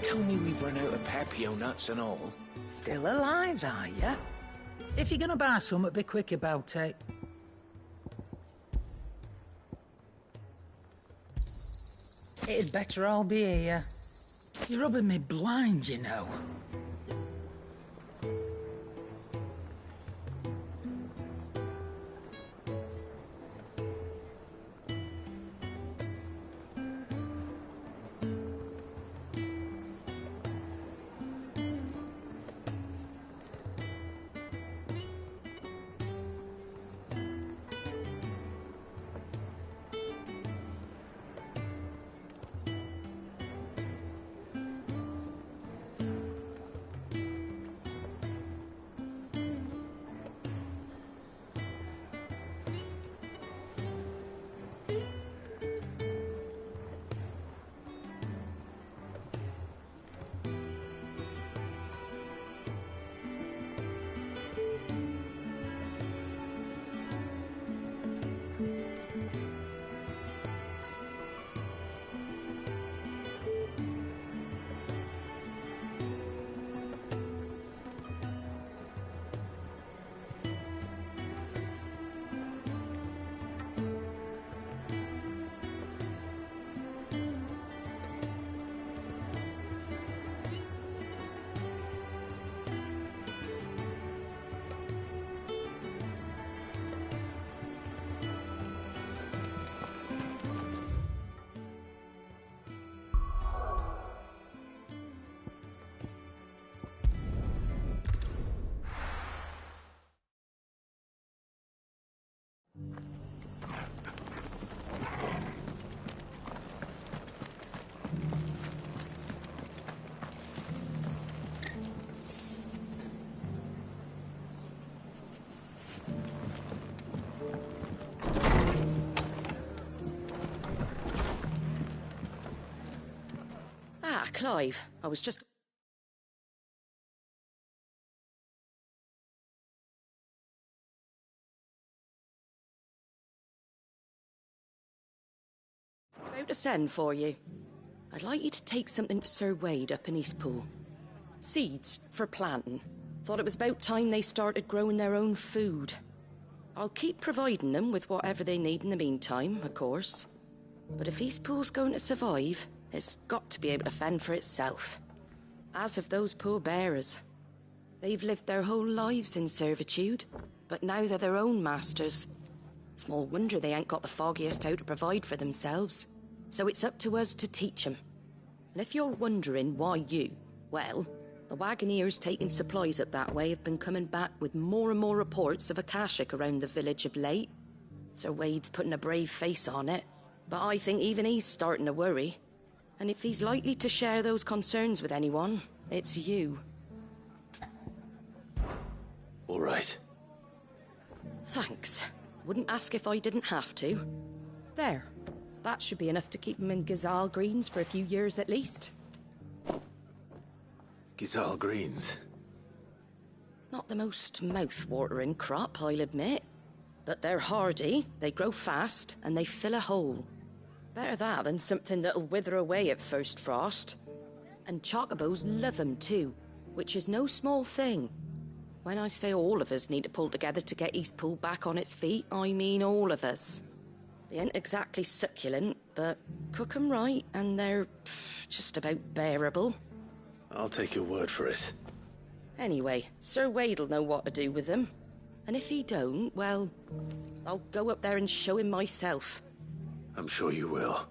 Tell me we've run out of papio nuts and all. Still alive, are ya? If you're gonna buy some, be quick about it. It'd better all be here. You're rubbing me blind, you know. Ah, Clive, I was just... about to send for you. I'd like you to take something to Sir Wade up in Eastpool. Seeds for planting. Thought it was about time they started growing their own food. I'll keep providing them with whatever they need in the meantime, of course. But if Eastpool's going to survive, it's got to be able to fend for itself. As have those poor bearers. They've lived their whole lives in servitude, but now they're their own masters. Small wonder they ain't got the foggiest how to provide for themselves. So it's up to us to teach them. And if you're wondering why you, well, the Wagoneers taking supplies up that way have been coming back with more and more reports of Akashic around the village of late. Sir Wade's putting a brave face on it, but I think even he's starting to worry. And if he's likely to share those concerns with anyone, it's you. All right. Thanks. Wouldn't ask if I didn't have to. There. That should be enough to keep him in Gazal Greens for a few years at least. Gazal Greens. Not the most mouth-watering crop, I'll admit. But they're hardy, they grow fast, and they fill a hole. Better that than something that'll wither away at first frost. And chocobos love 'em too, which is no small thing. When I say all of us need to pull together to get Eastpool back on its feet, I mean all of us. They ain't exactly succulent, but cook 'em right and they're just about bearable. I'll take your word for it. Anyway, Sir Wade'll know what to do with them. And if he don't, well, I'll go up there and show him myself. I'm sure you will.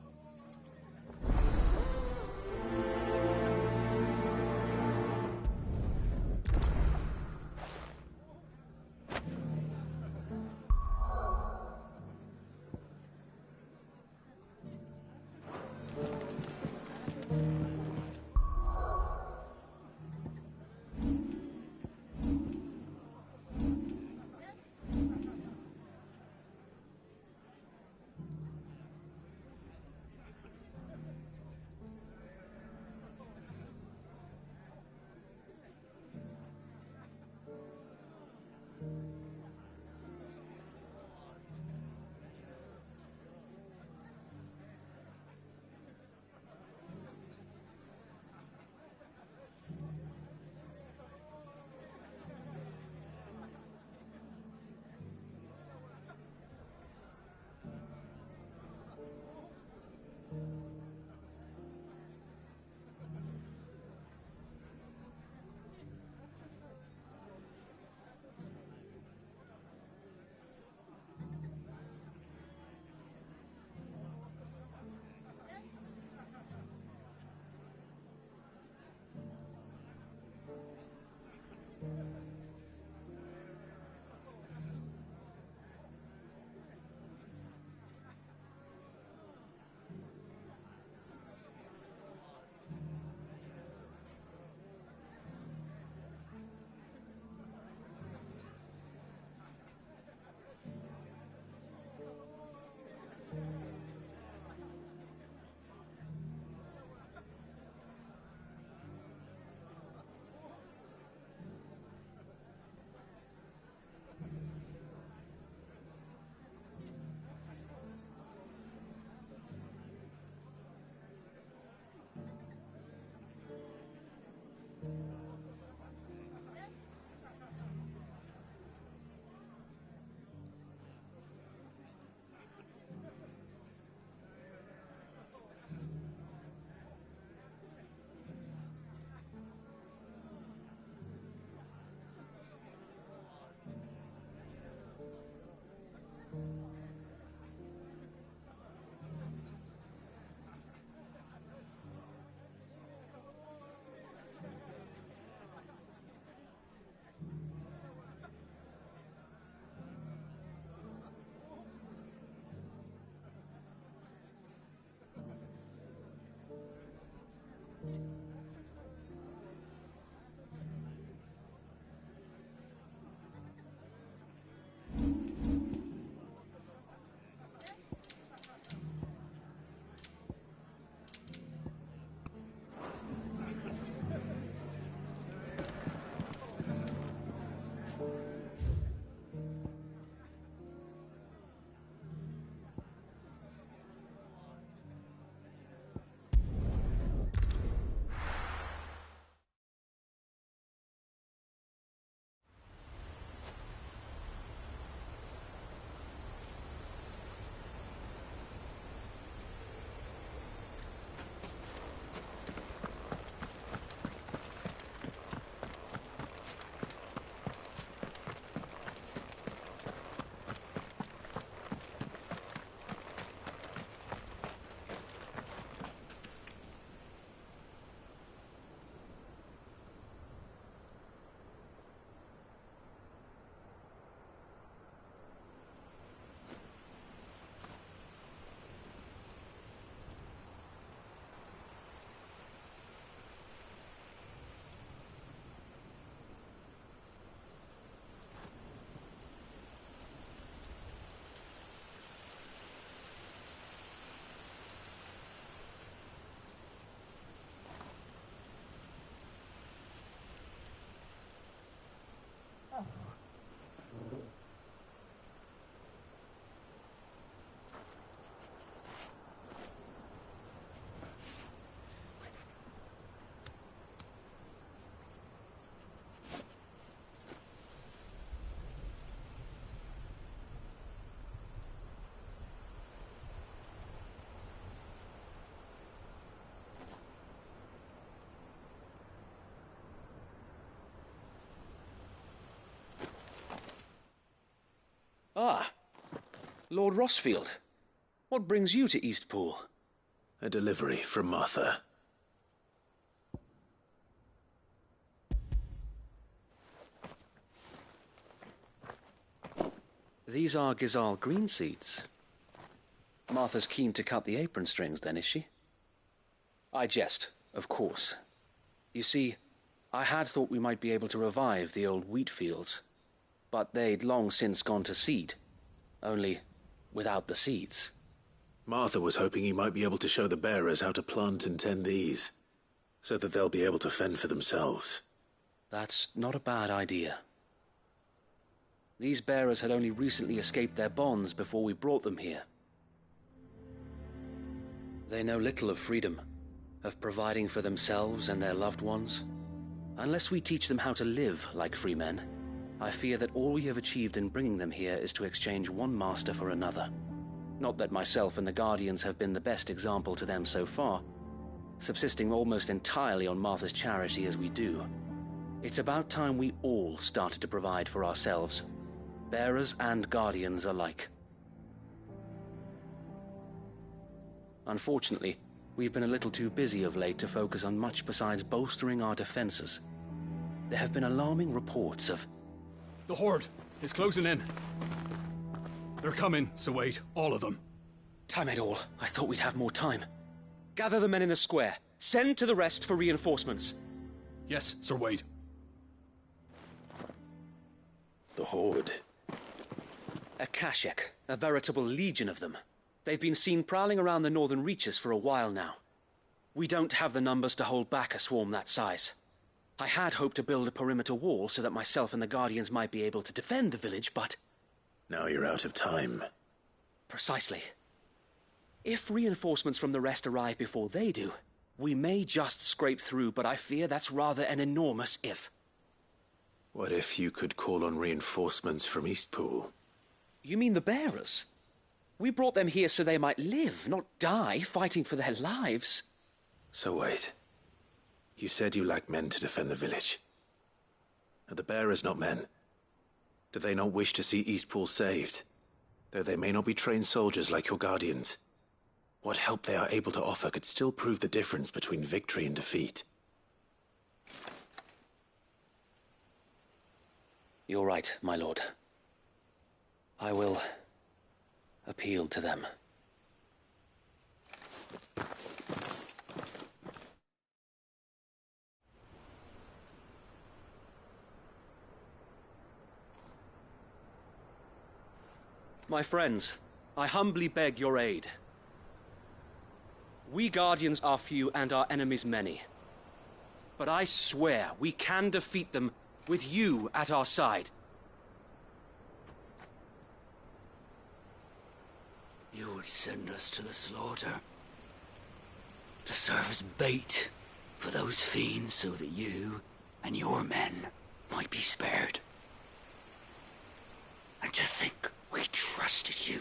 Ah, Lord Rossfield. What brings you to Eastpool? A delivery from Martha. These are Gizal green seeds. Martha's keen to cut the apron strings, then, is she? I jest, of course. You see, I had thought we might be able to revive the old wheat fields, but they'd long since gone to seed, only without the seeds. Martha was hoping you might be able to show the bearers how to plant and tend these, so that they'll be able to fend for themselves. That's not a bad idea. These bearers had only recently escaped their bonds before we brought them here. They know little of freedom, of providing for themselves and their loved ones. Unless we teach them how to live like free men, I fear that all we have achieved in bringing them here is to exchange one master for another. Not that myself and the Guardians have been the best example to them so far, subsisting almost entirely on Martha's charity as we do. It's about time we all started to provide for ourselves, bearers and Guardians alike. Unfortunately, we've been a little too busy of late to focus on much besides bolstering our defenses. There have been alarming reports of... The Horde is closing in. They're coming, so wait, all of them. Damn it all, I thought we'd have more time. Gather the men in the square. Send to the rest for reinforcements. Yes, Sir Wade. The Horde. A Kashek, a veritable legion of them. They've been seen prowling around the northern reaches for a while now. We don't have the numbers to hold back a swarm that size. I had hoped to build a perimeter wall so that myself and the Guardians might be able to defend the village, but... Now you're out of time. Precisely. If reinforcements from the rest arrive before they do, we may just scrape through, but I fear that's rather an enormous if. What if you could call on reinforcements from Eastpool? You mean the bearers? We brought them here so they might live, not die, fighting for their lives. So wait. You said you lack men to defend the village. Are the bearers not men? Do they not wish to see Eastpool saved? Though they may not be trained soldiers like your Guardians. What help they are able to offer could still prove the difference between victory and defeat. You're right, my lord. I will appeal to them. My friends, I humbly beg your aid. We Guardians are few and our enemies many. But I swear we can defeat them with you at our side. You would send us to the slaughter, to serve as bait for those fiends so that you and your men might be spared. And to think we trusted you.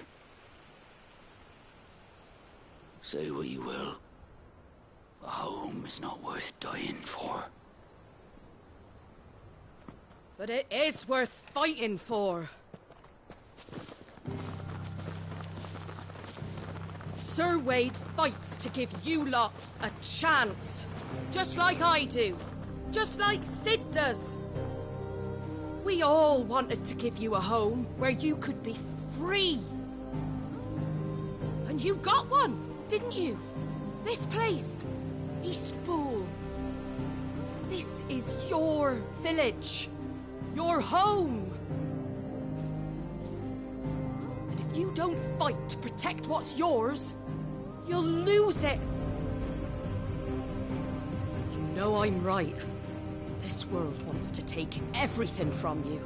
Say what you will, a home is not worth dying for. But it is worth fighting for. Sir Wade fights to give you lot a chance. Just like I do. Just like Sid does. We all wanted to give you a home where you could be free. And you got one, didn't you? This place, Eastpool. This is your village. Your home. And if you don't fight to protect what's yours, you'll lose it. You know I'm right. This world wants to take everything from you.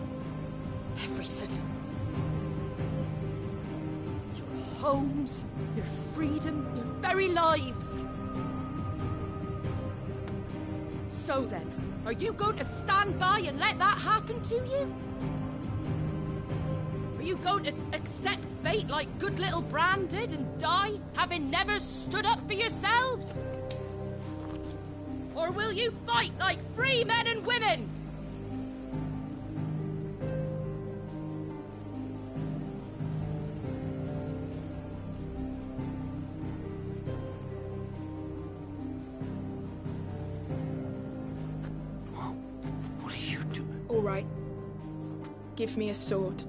Everything. Your homes, your freedom, your very lives. So then, are you going to stand by and let that happen to you? Are you going to accept fate like good little Bran did and die, having never stood up for yourselves? Or will you fight like free men and women? right. Give me a sword.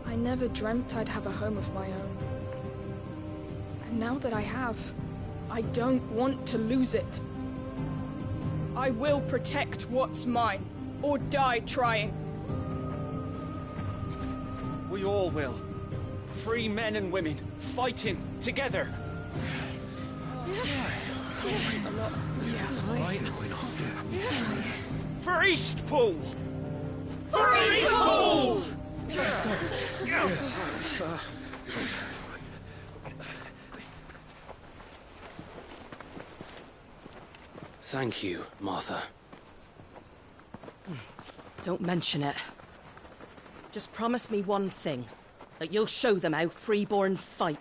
I never dreamt I'd have a home of my own. And now that I have, I don't want to lose it. I will protect what's mine, or die trying. We all will. Free men and women, fighting together. For Eastpool! For Eastpool! Thank you, Martha. Don't mention it. Just promise me one thing. That you'll show them how freeborn fight.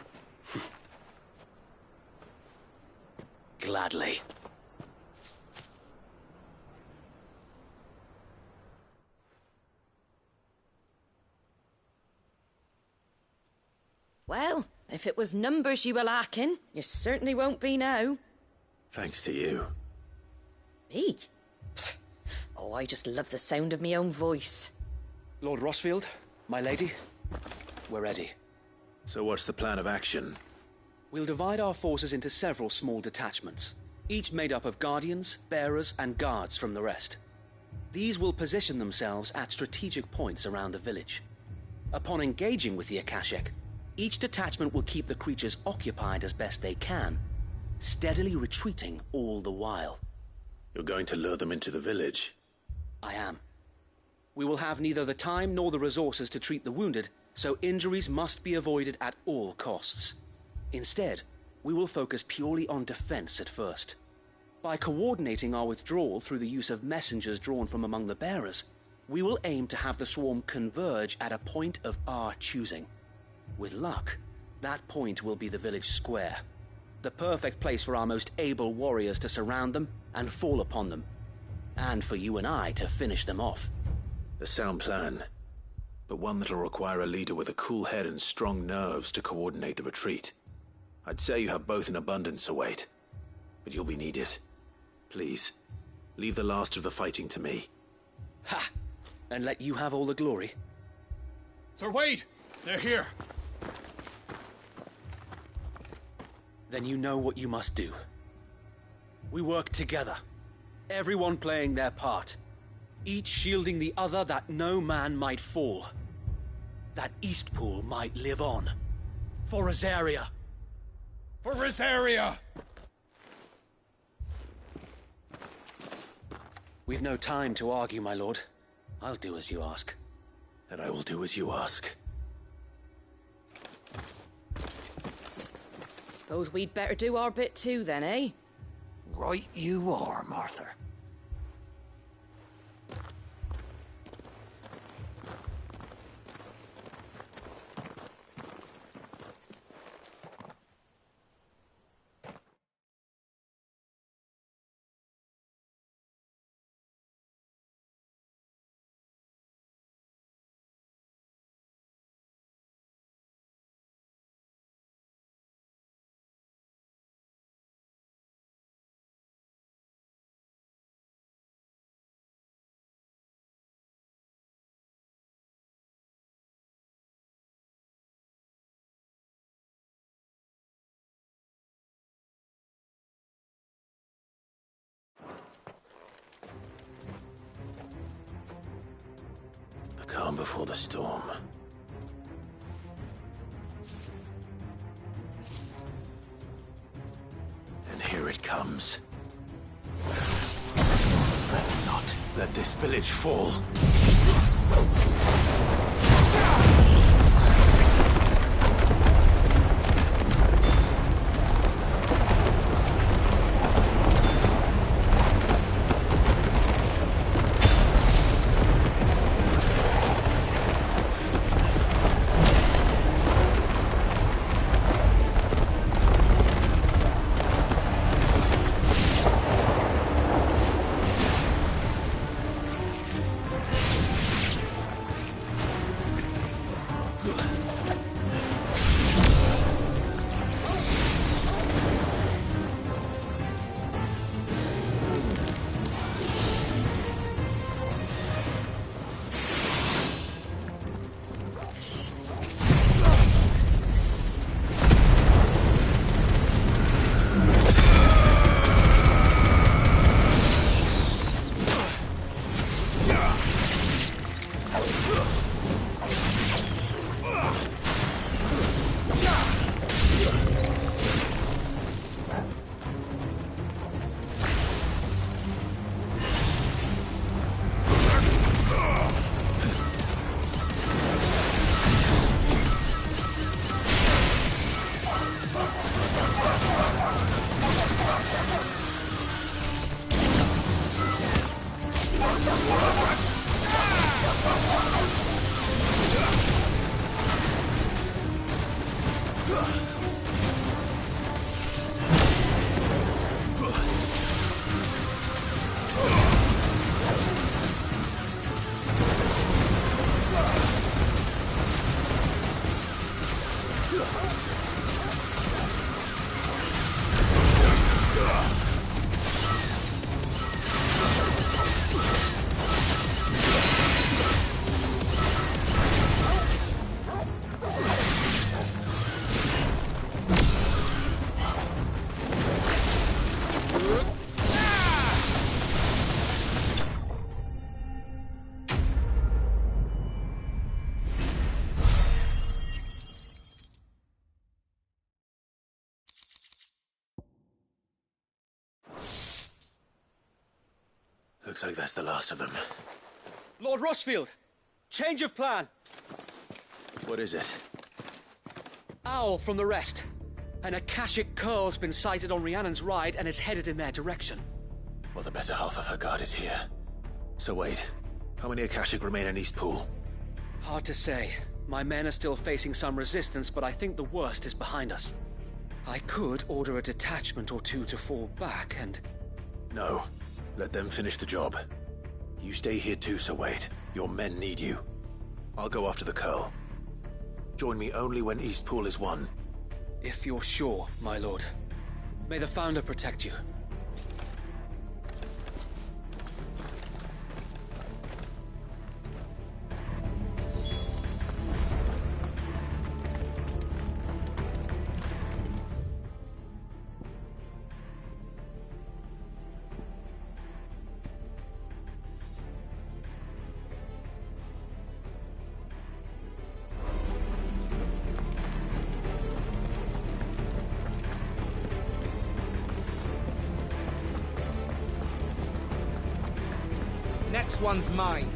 Gladly. Well, if it was numbers you were lacking, you certainly won't be now. Thanks to you. Me? Oh, I just love the sound of my own voice. Lord Rossfield, my lady, we're ready. So what's the plan of action? We'll divide our forces into several small detachments, each made up of guardians, bearers, and guards from the rest. These will position themselves at strategic points around the village. Upon engaging with the Akashic, each detachment will keep the creatures occupied as best they can, steadily retreating all the while. You're going to lure them into the village? I am. We will have neither the time nor the resources to treat the wounded, so injuries must be avoided at all costs. Instead, we will focus purely on defense at first. By coordinating our withdrawal through the use of messengers drawn from among the bearers, we will aim to have the swarm converge at a point of our choosing. With luck, that point will be the village square, the perfect place for our most able warriors to surround them and fall upon them, and for you and I to finish them off. A sound plan, but one that'll require a leader with a cool head and strong nerves to coordinate the retreat. I'd say you have both in abundance, Await, but you'll be needed. Please, leave the last of the fighting to me. Ha! And let you have all the glory? Sir Wade! They're here! Then you know what you must do. We work together, everyone playing their part, each shielding the other that no man might fall, that Eastpool might live on. For Rosaria! For Rosaria! We've no time to argue, my lord. I'll do as you ask. And I will do as you ask. Suppose we'd better do our bit too then, eh? Right you are, Martha. The calm before the storm. And here it comes. I will not let this village fall. Looks like that's the last of them. Lord Rossfield! Change of plan! What is it? Owl from the rest. An Akashic curl's been sighted on Rhiannon's ride and is headed in their direction. Well, the better half of her guard is here. So wait, how many Akashic remain in Eastpool? Hard to say. My men are still facing some resistance, but I think the worst is behind us. I could order a detachment or two to fall back and... No. Let them finish the job. You stay here too, Sir Wade. Your men need you. I'll go after the Curl. Join me only when Eastpool is won. If you're sure, my lord. May the Founder protect you. Next one's mine.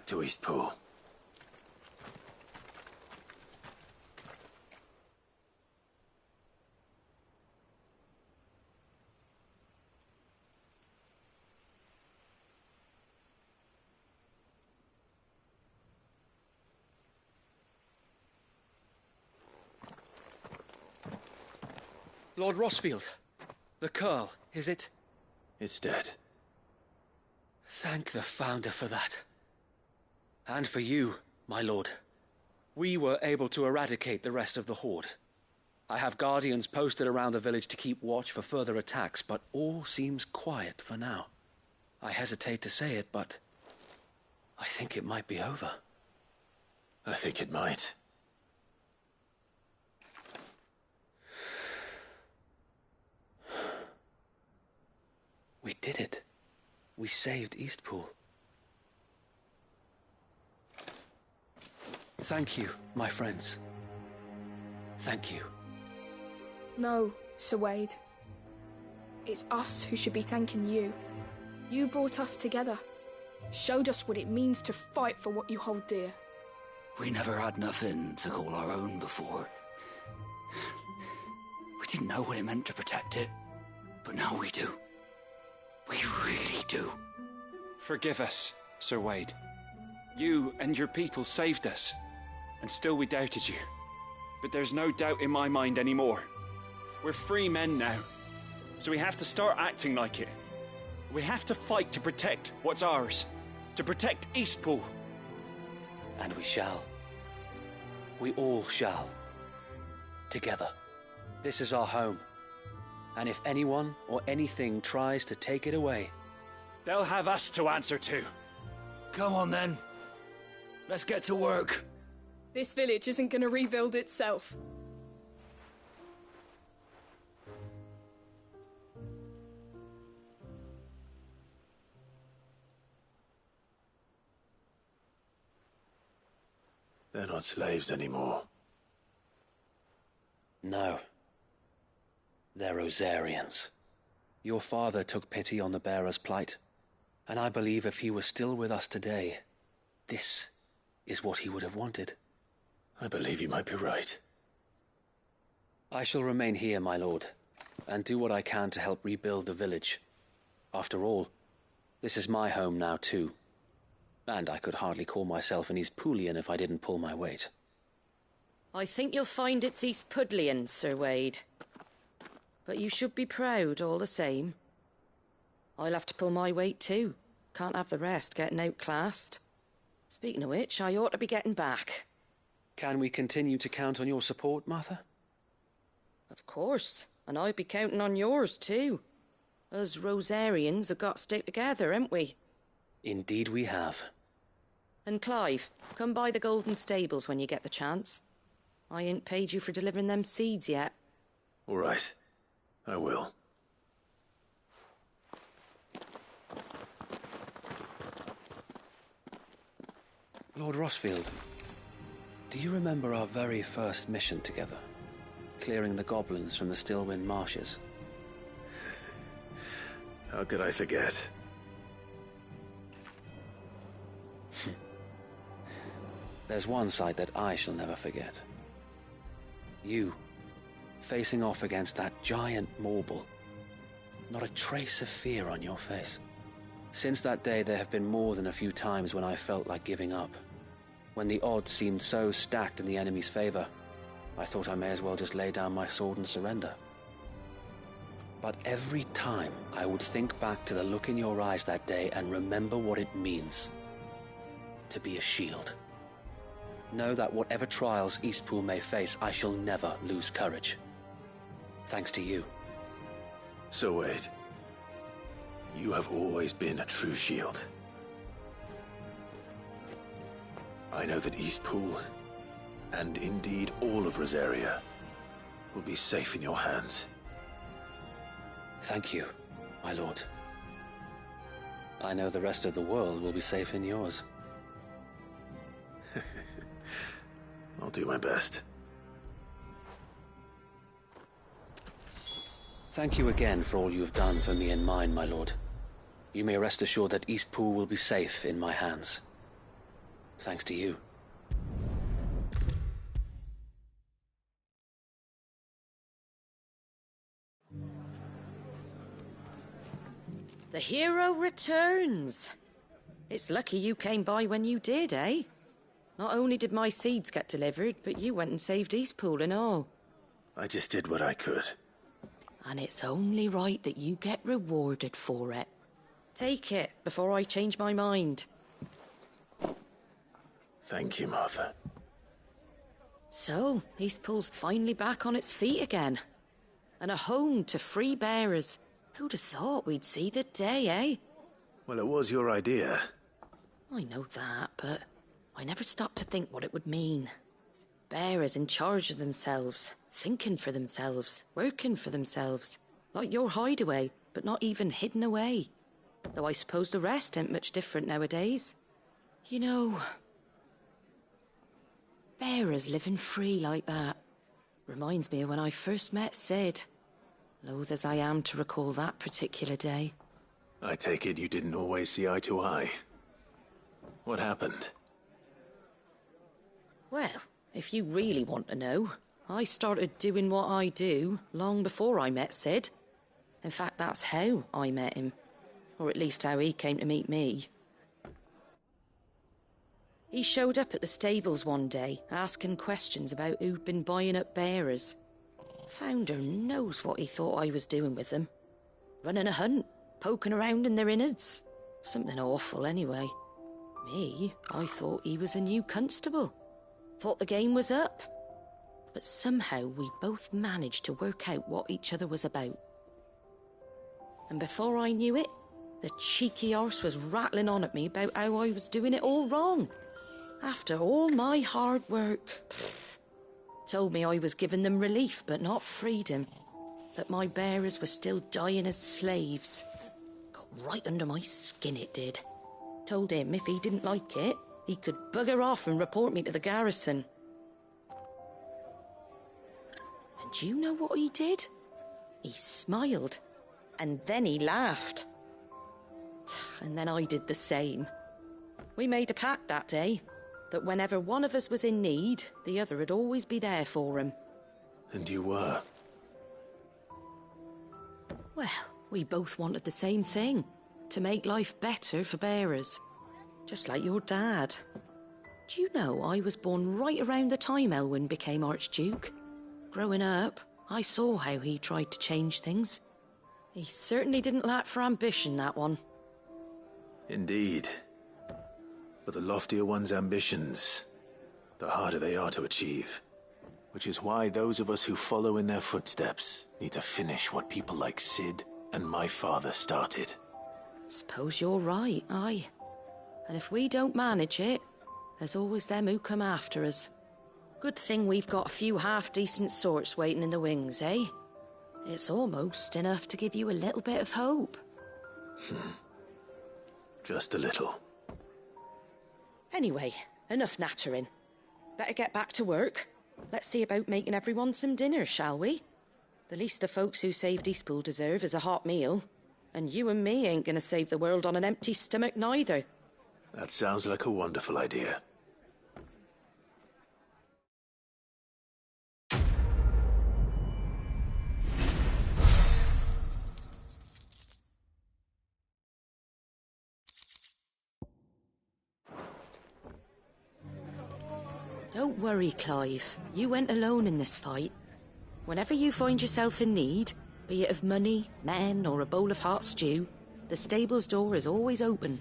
back to Eastpool. Lord Rossfield, the Curl, is it? It's dead. Thank the Founder for that. And for you, my lord. We were able to eradicate the rest of the Horde. I have guardians posted around the village to keep watch for further attacks, but all seems quiet for now. I hesitate to say it, but I think it might be over. I think it might. We did it. We saved Eastpool. Thank you, my friends. Thank you. No, Sir Wade. It's us who should be thanking you. You brought us together. Showed us what it means to fight for what you hold dear. We never had nothing to call our own before. We didn't know what it meant to protect it, but now we do. We really do. Forgive us, Sir Wade. You and your people saved us, and still we doubted you. But there's no doubt in my mind anymore. We're free men now, so we have to start acting like it. We have to fight to protect what's ours, to protect Eastpool. And we shall. We all shall. Together. This is our home. And if anyone or anything tries to take it away, they'll have us to answer to. Come on then. Let's get to work. This village isn't going to rebuild itself. They're not slaves anymore. No. They're Rosarians. Your father took pity on the bearer's plight, and I believe if he were still with us today, this is what he would have wanted. I believe you might be right. I shall remain here, my lord, and do what I can to help rebuild the village. After all, this is my home now too, and I could hardly call myself an Eastpoolian if I didn't pull my weight. I think you'll find it's Eastpudlian, Sir Wade. But you should be proud all the same. I'll have to pull my weight too. Can't have the rest getting outclassed. Speaking of which, I ought to be getting back. Can we continue to count on your support, Martha? Of course, and I'd be counting on yours too. Us Rosarians have got to stick together, haven't we? Indeed we have. And Clive, come by the Golden Stables when you get the chance. I ain't paid you for delivering them seeds yet. All right. I will. Lord Rossfield, do you remember our very first mission together? Clearing the goblins from the Stillwind Marshes? How could I forget? There's one sight that I shall never forget. You, facing off against that giant Morble. Not a trace of fear on your face. Since that day, there have been more than a few times when I felt like giving up. When the odds seemed so stacked in the enemy's favor, I thought I may as well just lay down my sword and surrender. But every time, I would think back to the look in your eyes that day and remember what it means to be a shield. Know that whatever trials Eastpool may face, I shall never lose courage. Thanks to you. So Wade, you have always been a true shield. I know that Eastpool, and indeed all of Rosaria, will be safe in your hands. Thank you, my lord. I know the rest of the world will be safe in yours. I'll do my best. Thank you again for all you have done for me and mine, my lord. You may rest assured that Eastpool will be safe in my hands. thanks to you. The hero returns. It's lucky you came by when you did, eh? Not only did my seeds get delivered, but you went and saved Eastpool and all. I just did what I could. And it's only right that you get rewarded for it. Take it before I change my mind. Thank you, Martha. So, Eastpool's finally back on its feet again. And a home to free bearers. Who'd have thought we'd see the day, eh? Well, it was your idea. I know that, but I never stopped to think what it would mean. Bearers in charge of themselves, thinking for themselves, working for themselves. Like your hideaway, but not even hidden away. Though I suppose the rest ain't much different nowadays. You know, bearers living free like that reminds me of when I first met Sid. Loath as I am to recall that particular day. I take it you didn't always see eye to eye. What happened? Well, if you really want to know, I started doing what I do long before I met Sid. In fact, that's how I met him. Or at least how he came to meet me. He showed up at the stables one day, asking questions about who'd been buying up bearers. Founder knows what he thought I was doing with them. Running a hunt, poking around in their innards. Something awful, anyway. Me, I thought he was a new constable. Thought the game was up. But somehow we both managed to work out what each other was about. And before I knew it, the cheeky arse was rattling on at me about how I was doing it all wrong. After all my hard work. Told me I was giving them relief, but not freedom. That my bearers were still dying as slaves. Got right under my skin, it did. Told him if he didn't like it, he could bugger off and report me to the garrison. And do you know what he did? He smiled. And then he laughed. And then I did the same. We made a pact that day. That whenever one of us was in need, the other would always be there for him. And you were? Well, we both wanted the same thing. To make life better for bearers. Just like your dad. Do you know I was born right around the time Elwyn became Archduke? Growing up, I saw how he tried to change things. He certainly didn't lack for ambition, that one. Indeed. But the loftier one's ambitions, the harder they are to achieve. Which is why those of us who follow in their footsteps need to finish what people like Sid and my father started. Suppose you're right, aye. And if we don't manage it, there's always them who come after us. Good thing we've got a few half-decent sorts waiting in the wings, eh? It's almost enough to give you a little bit of hope. Just a little. Anyway, enough nattering. Better get back to work. Let's see about making everyone some dinner, shall we? The least the folks who saved Eastpool deserve is a hot meal. And you and me ain't gonna save the world on an empty stomach neither. That sounds like a wonderful idea. Don't worry, Clive. You went alone in this fight. Whenever you find yourself in need, be it of money, men, or a bowl of hot stew, the stable's door is always open.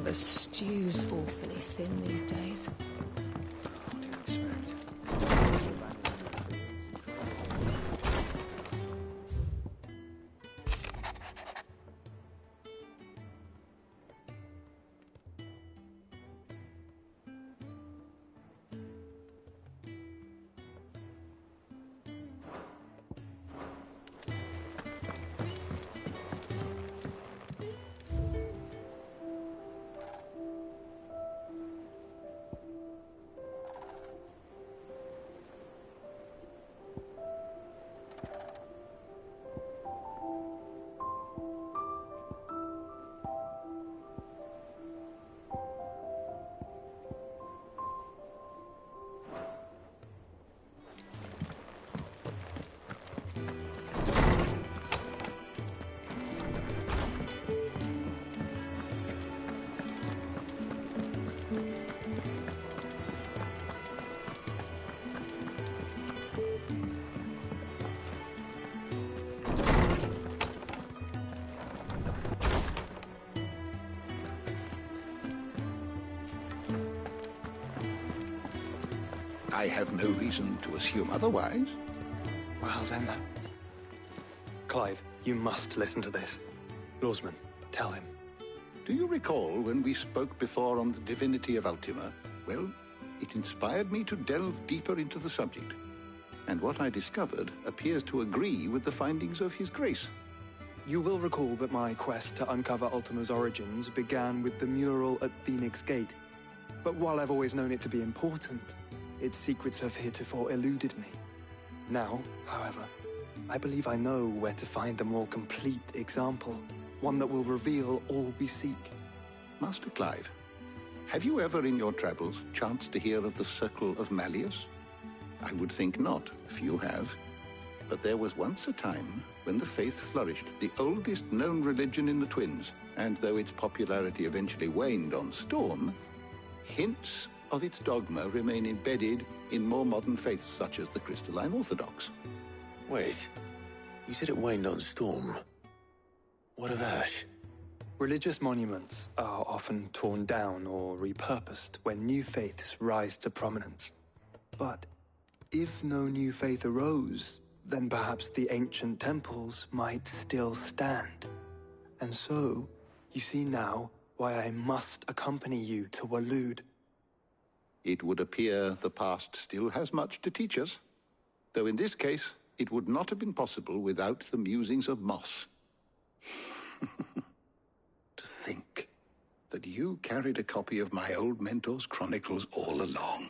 The stew's awfully thin these days. What do you expect? I have no reason to assume otherwise. Well then... Clive, you must listen to this. Lawsman, tell him. Do you recall when we spoke before on the divinity of Ultima? Well, it inspired me to delve deeper into the subject. And what I discovered appears to agree with the findings of His Grace. You will recall that my quest to uncover Ultima's origins began with the mural at Phoenix Gate. But while I've always known it to be important, its secrets have heretofore eluded me. Now, however, I believe I know where to find the more complete example, one that will reveal all we seek. Master Clive, have you ever in your travels chanced to hear of the Circle of Malleus? I would think not, if you have. But there was once a time when the faith flourished, the oldest known religion in the Twins, and though its popularity eventually waned on Storm, hints of its dogma remain embedded in more modern faiths such as the Crystalline Orthodox. Wait, you said it waned on Storm. What of Ash? Religious monuments are often torn down or repurposed when new faiths rise to prominence. But if no new faith arose, then perhaps the ancient temples might still stand. And so, you see now why I must accompany you to Waloed. It would appear the past still has much to teach us, though in this case, it would not have been possible without the musings of Moss. To think that you carried a copy of my old mentor's chronicles all along.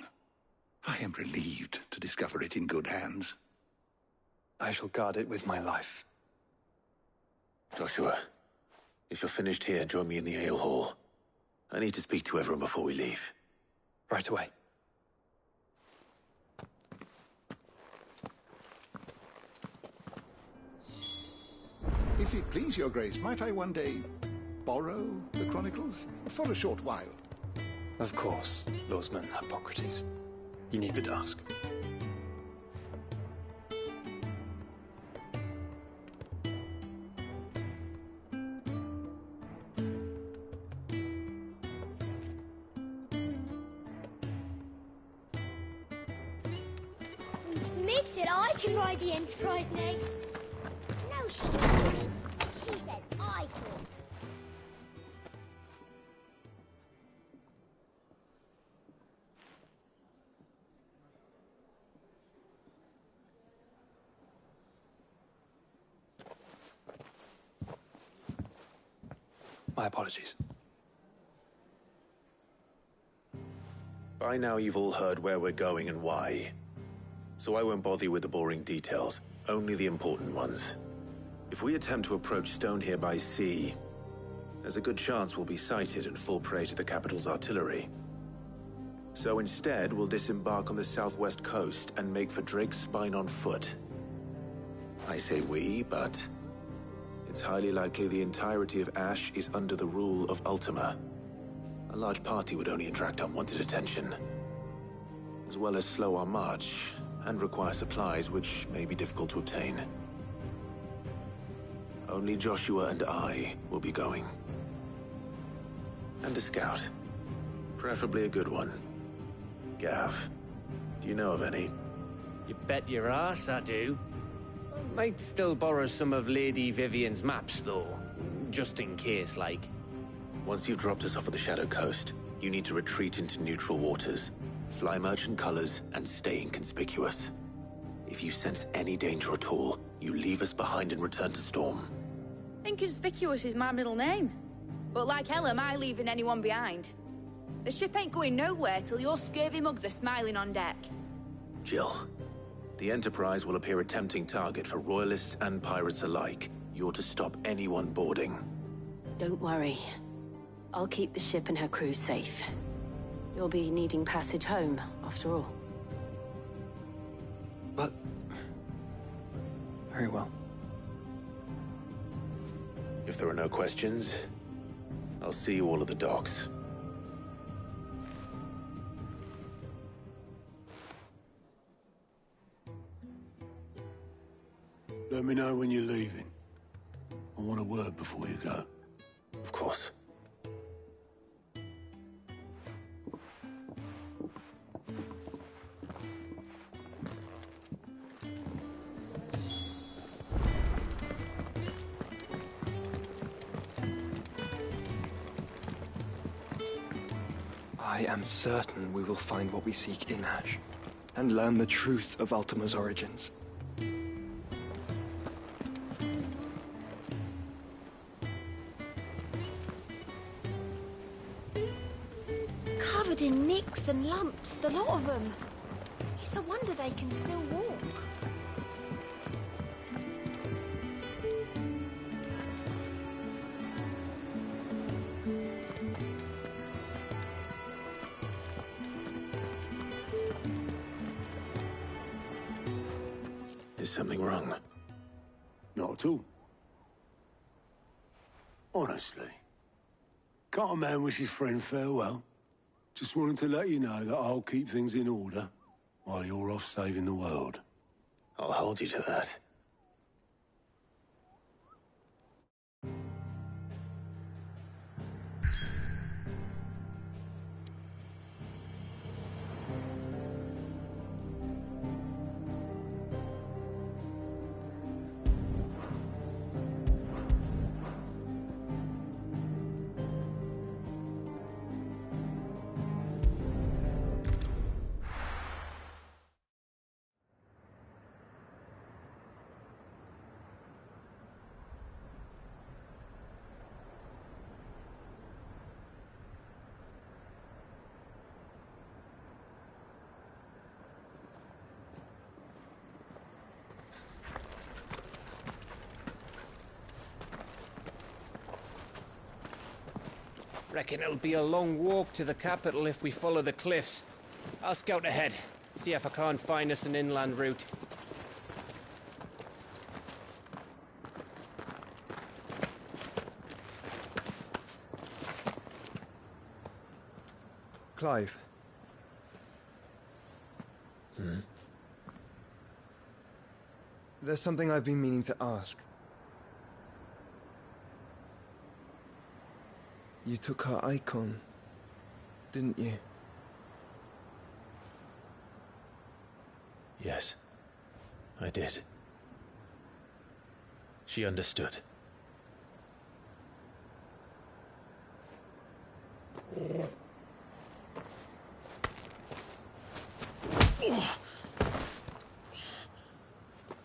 I am relieved to discover it in good hands. I shall guard it with my life. Joshua, if you're finished here, join me in the ale hall. I need to speak to everyone before we leave. Right away. If it please your grace, might I one day borrow the chronicles? For a short while. Of course, Lawsman Hippocrates. You need but ask. Meg said I can ride the Enterprise next. No, she didn't. She said I could. My apologies. By now you've all heard where we're going and why. So I won't bother you with the boring details, only the important ones. If we attempt to approach Stone here by sea, there's a good chance we'll be sighted and fall prey to the capital's artillery. So instead, we'll disembark on the southwest coast and make for Drake's Spine on foot. I say we, but it's highly likely the entirety of Ash is under the rule of Ultima. A large party would only attract unwanted attention, as well as slow our march and require supplies which may be difficult to obtain. Only Joshua and I will be going. And a scout. Preferably a good one. Gav, do you know of any? You bet your ass I do. Might still borrow some of Lady Vivian's maps, though. Just in case, like. Once you've dropped us off at the Shadow Coast, you need to retreat into neutral waters, fly merchant colors, and stay inconspicuous. If you sense any danger at all, you leave us behind and return to Storm. Inconspicuous is my middle name. But like hell am I leaving anyone behind. The ship ain't going nowhere till your scurvy mugs are smiling on deck. Jill, the Enterprise will appear a tempting target for royalists and pirates alike. You're to stop anyone boarding. Don't worry. I'll keep the ship and her crew safe. You'll be needing passage home, after all. But... very well. If there are no questions, I'll see you all at the docks. Let me know when you're leaving. I want a word before you go. Of course. I am certain we will find what we seek in Ash, and learn the truth of Ultima's origins. Covered in nicks and lumps, the lot of them. It's a wonder they can still walk. Is something wrong? Not at all. Honestly. Can't a man wish his friend farewell? Just wanted to let you know that I'll keep things in order while you're off saving the world. I'll hold you to that. Reckon it'll be a long walk to the capital if we follow the cliffs. I'll scout ahead, see if I can't find us an inland route. Clive. There's something I've been meaning to ask. You took her icon, didn't you? Yes, I did. She understood.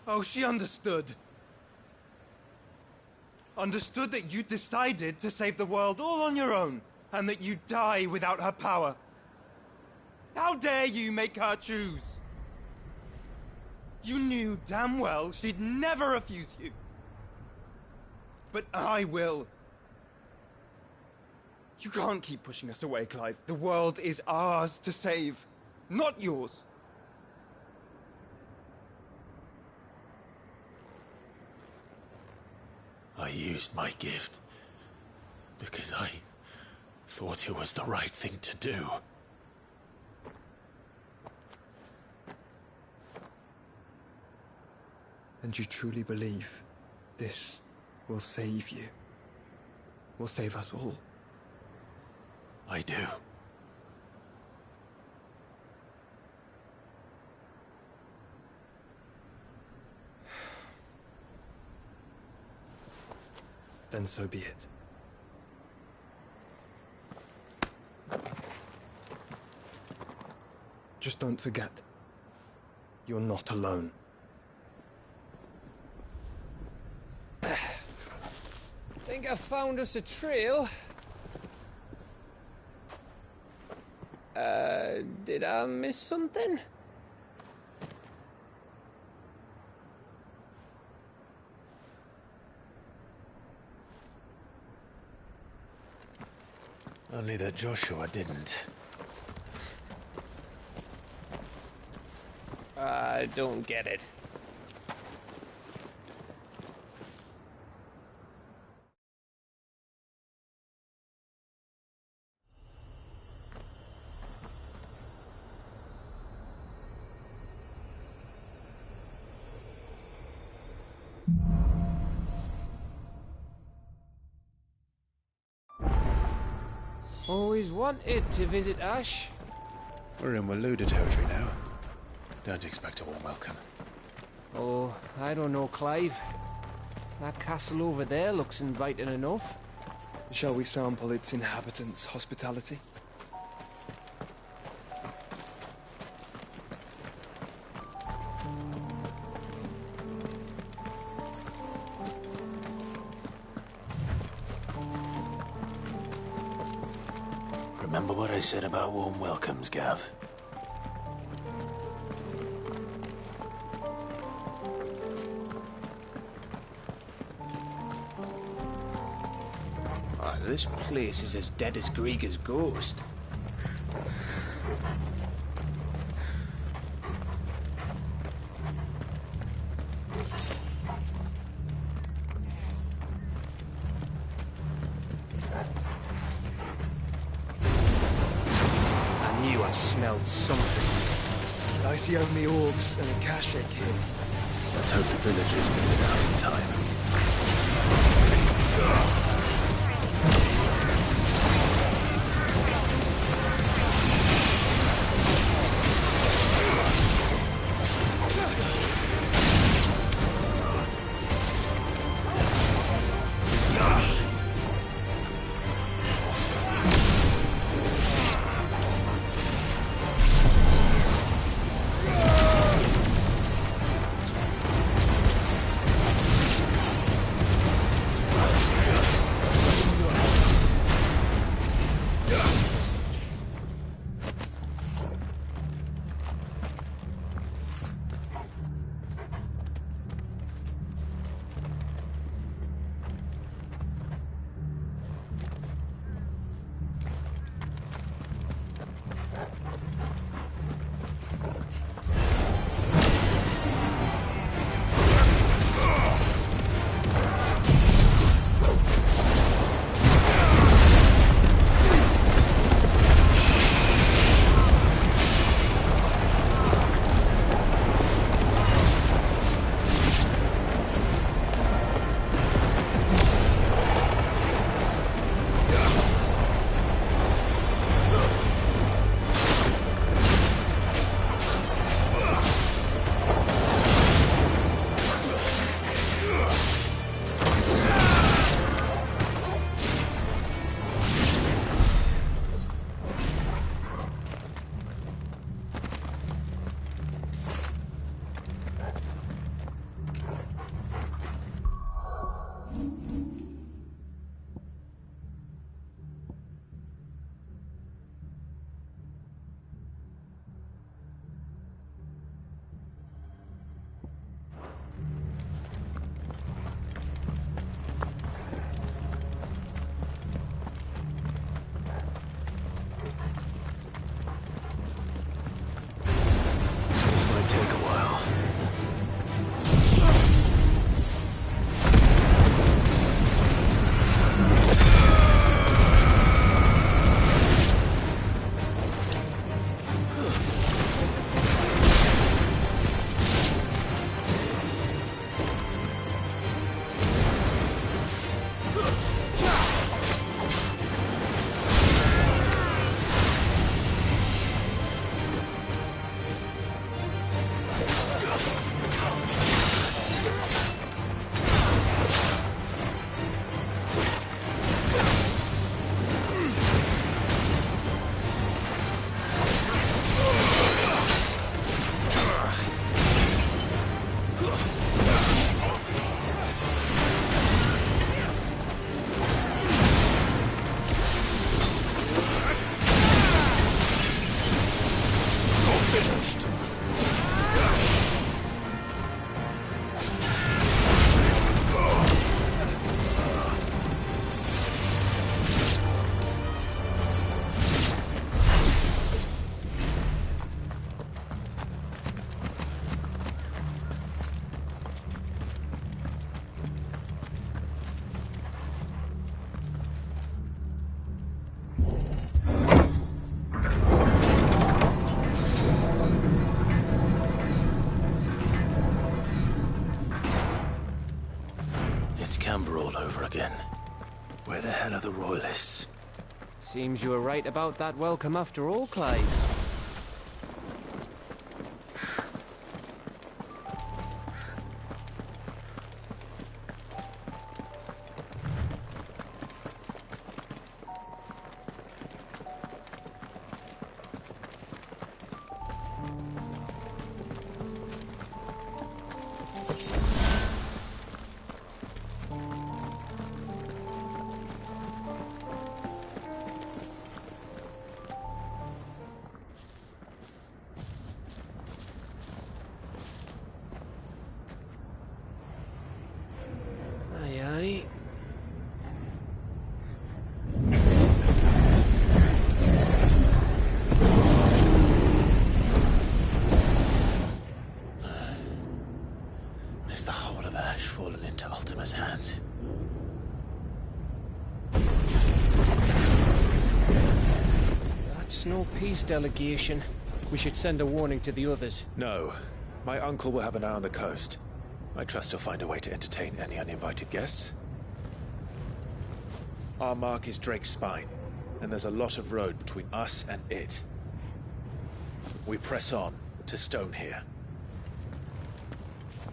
Oh, she understood. Understood that you decided to save the world all on your own, and that you'd die without her power. How dare you make her choose? You knew damn well she'd never refuse you. But I will. You can't keep pushing us away, Clive. The world is ours to save, not yours. I used my gift because I thought it was the right thing to do. And you truly believe this will save you? Will save us all? I do. Then so be it. Just don't forget, you're not alone. Think I found us a trail. Did I miss something? Only that Joshua didn't. I don't get it. Always wanted to visit Ash. We're in Waluda territory now. Don't expect a warm welcome. Oh, I don't know, Clive. That castle over there looks inviting enough. Shall we sample its inhabitants' hospitality? Remember what I said about warm welcomes, Gav? Oh, this place is as dead as Grieger's ghost. I knew I smelled something. But I see only orcs and a Kashik here. Let's hope the villagers move it out in time. All over again. Where the hell are the royalists? Seems you were right about that welcome after all, Clyde. Is the whole of Ash fallen into Ultima's hands? That's no peace delegation. We should send a warning to the others. No. My uncle will have an eye on the coast. I trust he'll find a way to entertain any uninvited guests. Our mark is Drake's Spine, and there's a lot of road between us and it. We press on to Stone here.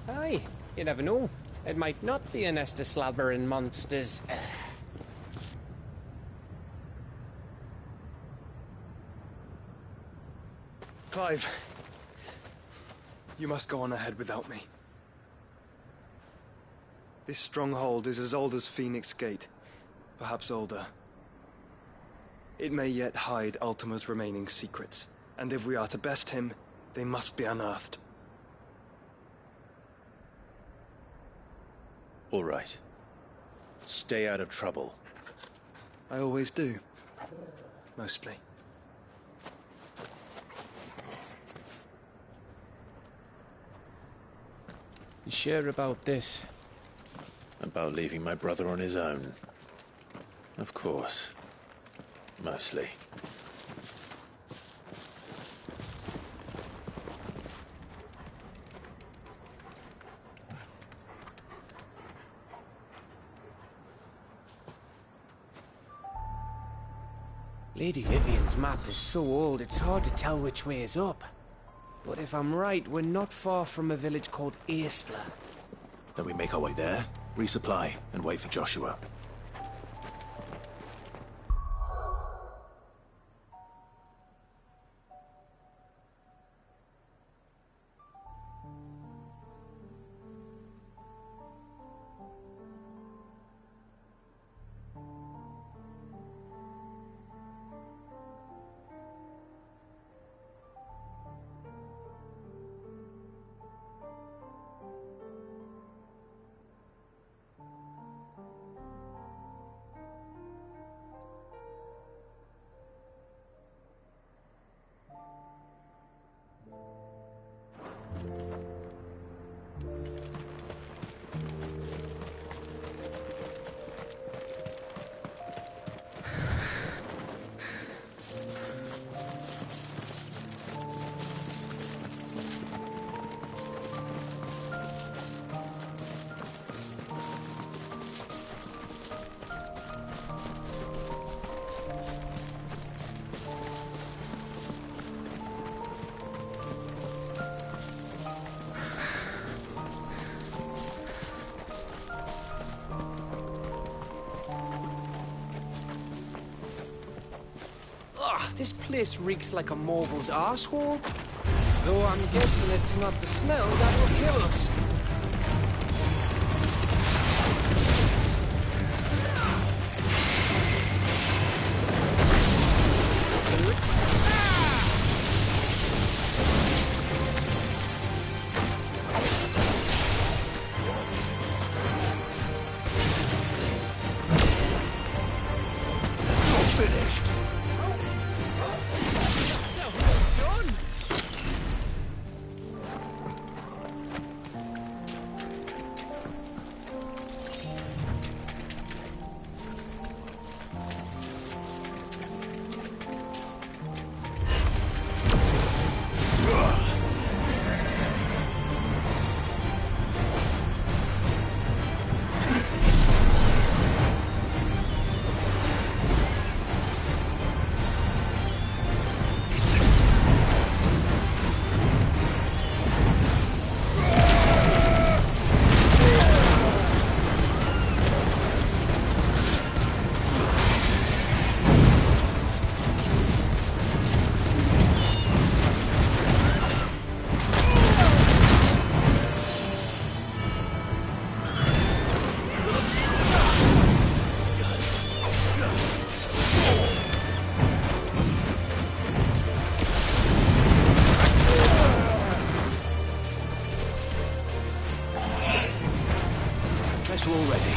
Aye, you never know. It might not be a nest of slabbering monsters. Clive, you must go on ahead without me. This stronghold is as old as Phoenix Gate, perhaps older. It may yet hide Ultima's remaining secrets, and if we are to best him, they must be unearthed. All right. Stay out of trouble. I always do. Mostly. You sure about this? About leaving my brother on his own. Of course. Mostly. Lady Vivian's map is so old, it's hard to tell which way is up. But if I'm right, we're not far from a village called Aistla. Then we make our way there, resupply, and wait for Joshua. This place reeks like a Morgul's arsehole. Though I'm guessing it's not the smell that will kill us. Already.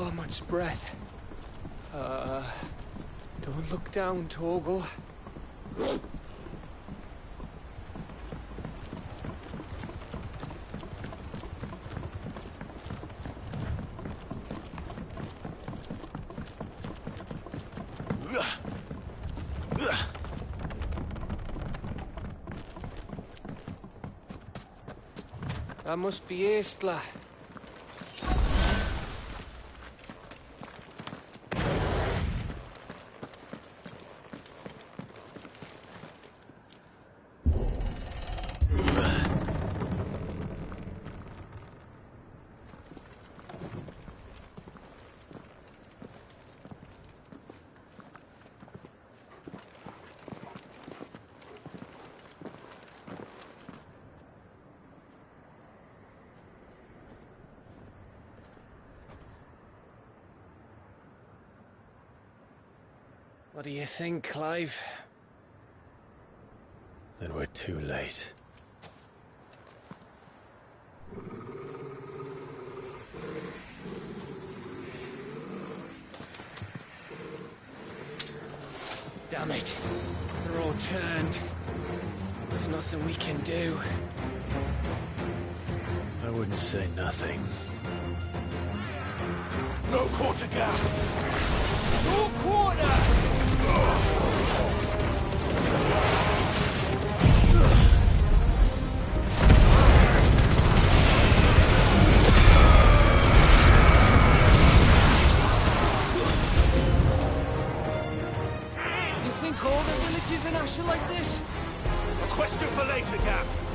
Oh, much breath. Don't look down, Torgal. That must be Aistla. What do you think, Clive? Then we're too late. Damn it. They're all turned. There's nothing we can do. I wouldn't say nothing. No quarter gap! No quarter! You think all the villages in Asher like this? A Question for later, Gav.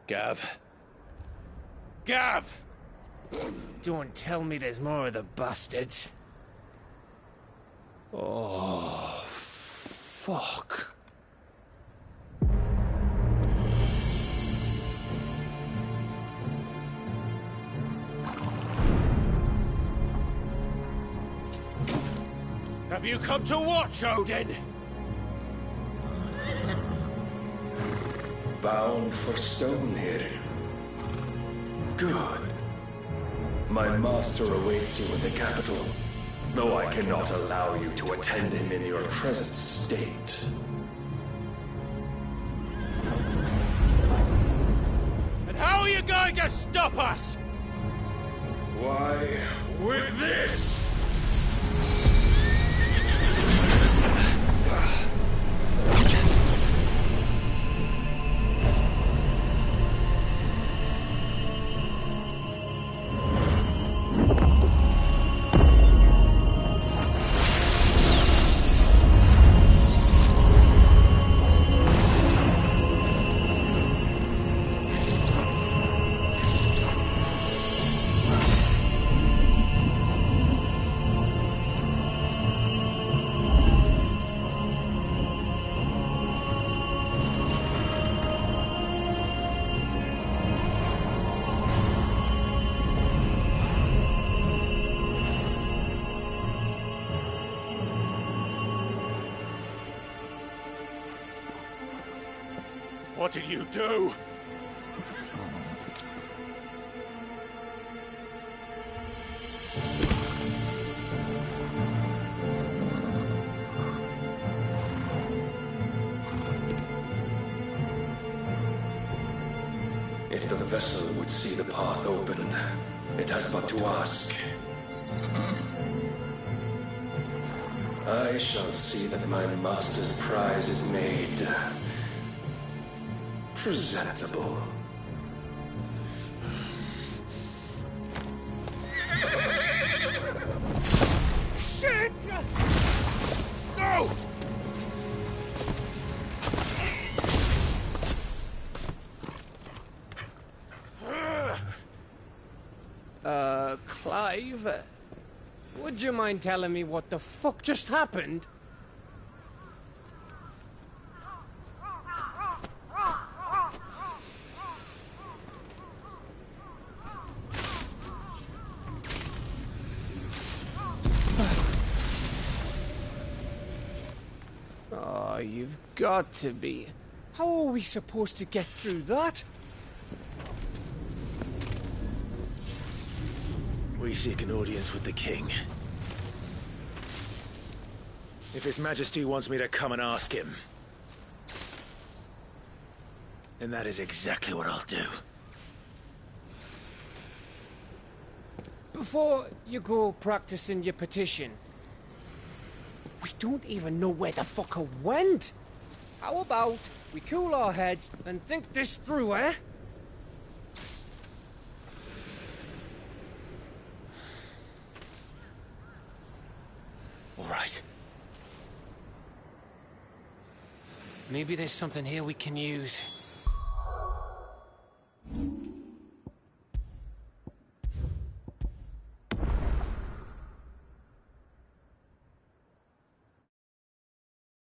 Gav. Gav! Don't tell me there's more of the bastards. Oh, fuck. Have you come to watch, Odin? Bound for stone here. Good. My master awaits you in the capital, though I cannot allow you to attend him in your present state. And how are you going to stop us? Why, with this! What did you do? If the vessel would see the path opened, it has but to ask. I shall see that my master's prize is made presentable. Shit! No! Clive? Would you mind telling me what the fuck just happened? Oh, you've got to be. How are we supposed to get through that? We seek an audience with the king. If His Majesty wants me to come and ask him, then that is exactly what I'll do. Before you go practicing your petition, we don't even know where the fucker went. How about we cool our heads and think this through, eh? All right. Maybe there's something here we can use.